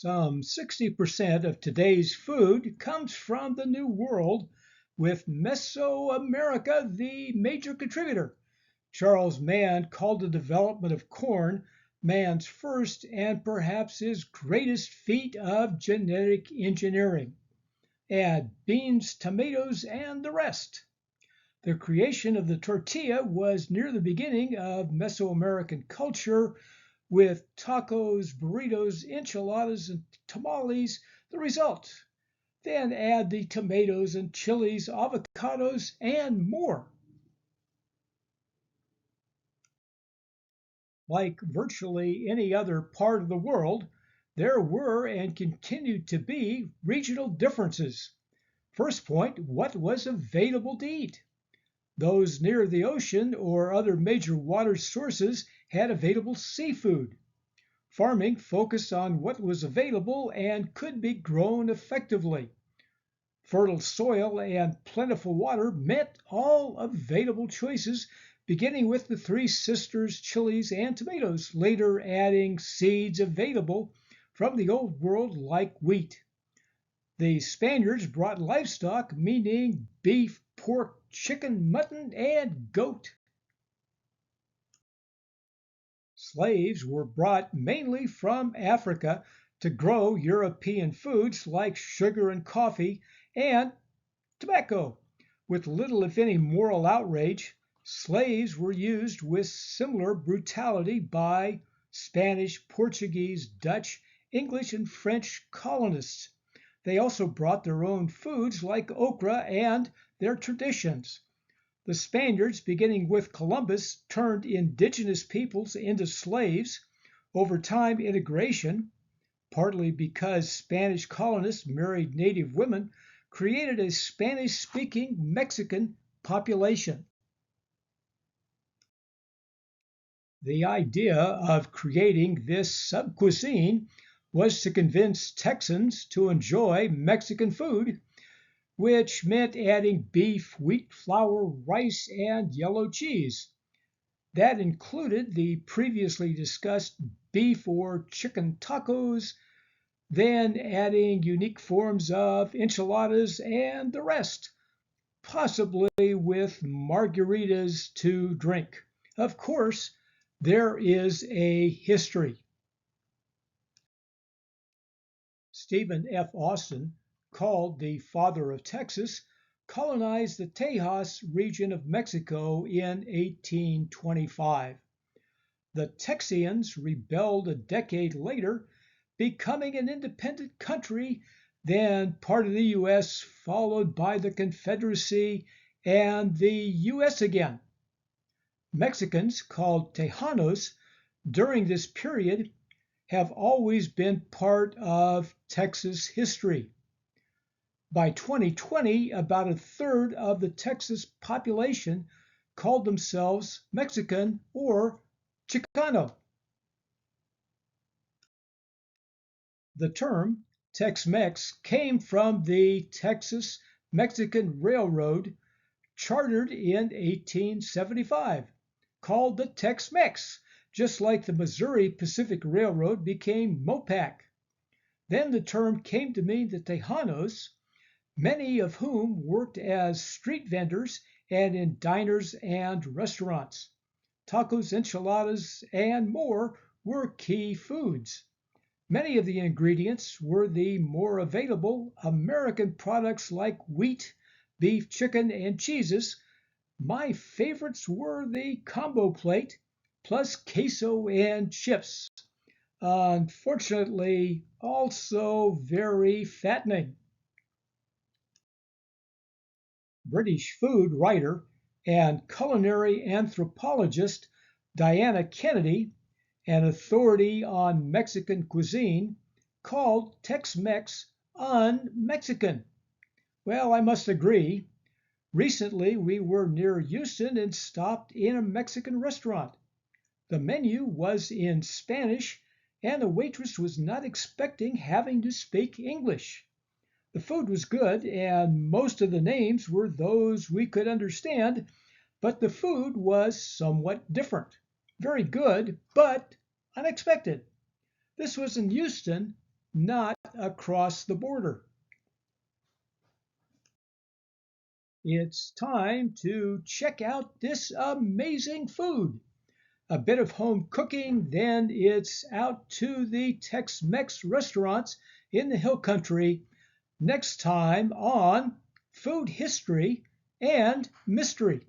Some 60% of today's food comes from the New World, with Mesoamerica the major contributor. Charles Mann called the development of corn man's first and perhaps his greatest feat of genetic engineering. Add beans, tomatoes, and the rest. The creation of the tortilla was near the beginning of Mesoamerican culture, with tacos, burritos, enchiladas, and tamales the result. Then add the tomatoes and chilies, avocados, and more. Like virtually any other part of the world, there were and continue to be regional differences. First point, what was available to eat? Those near the ocean or other major water sources had available seafood. Farming focused on what was available and could be grown effectively. Fertile soil and plentiful water meant all available choices, beginning with the Three Sisters chilies and tomatoes, later adding seeds available from the Old World like wheat. The Spaniards brought livestock, meaning beef, pork, chicken, mutton, and goat. Slaves were brought mainly from Africa to grow European foods like sugar and coffee and tobacco. With little, if any, moral outrage, slaves were used with similar brutality by Spanish, Portuguese, Dutch, English, and French colonists. They also brought their own foods like okra and their traditions. The Spaniards, beginning with Columbus, turned indigenous peoples into slaves. Over time, integration, partly because Spanish colonists married native women, created a Spanish-speaking Mexican population. The idea of creating this sub-cuisine was to convince Texans to enjoy Mexican food, which meant adding beef, wheat flour, rice, and yellow cheese. That included the previously discussed beef or chicken tacos, then adding unique forms of enchiladas and the rest, possibly with margaritas to drink. Of course, there is a history. Stephen F. Austin, called the father of Texas, colonized the Tejas region of Mexico in 1825. The Texians rebelled a decade later, becoming an independent country, then part of the U.S., followed by the Confederacy and the U.S. again. Mexicans, called Tejanos, during this period have always been part of Texas history. By 2020, about a third of the Texas population called themselves Mexican or Chicano. The term Tex-Mex came from the Texas Mexican Railroad, chartered in 1875, called the Tex-Mex, just like the Missouri Pacific Railroad became MOPAC. Then the term came to mean the Tejanos, many of whom worked as street vendors and in diners and restaurants. Tacos, enchiladas, and more were key foods. Many of the ingredients were the more available American products like wheat, beef, chicken, and cheeses. My favorites were the combo plate, plus queso and chips. Unfortunately, also very fattening. British food writer and culinary anthropologist Diana Kennedy, an authority on Mexican cuisine, called Tex-Mex un-Mexican. Well, I must agree. Recently, we were near Houston and stopped in a Mexican restaurant. The menu was in Spanish, and the waitress was not expecting having to speak English. The food was good, and most of the names were those we could understand, but the food was somewhat different. Very good, but unexpected. This was in Houston, not across the border. It's time to check out this amazing food. A bit of home cooking, then it's out to the Tex-Mex restaurants in the Hill Country next time on Food History and Mystery.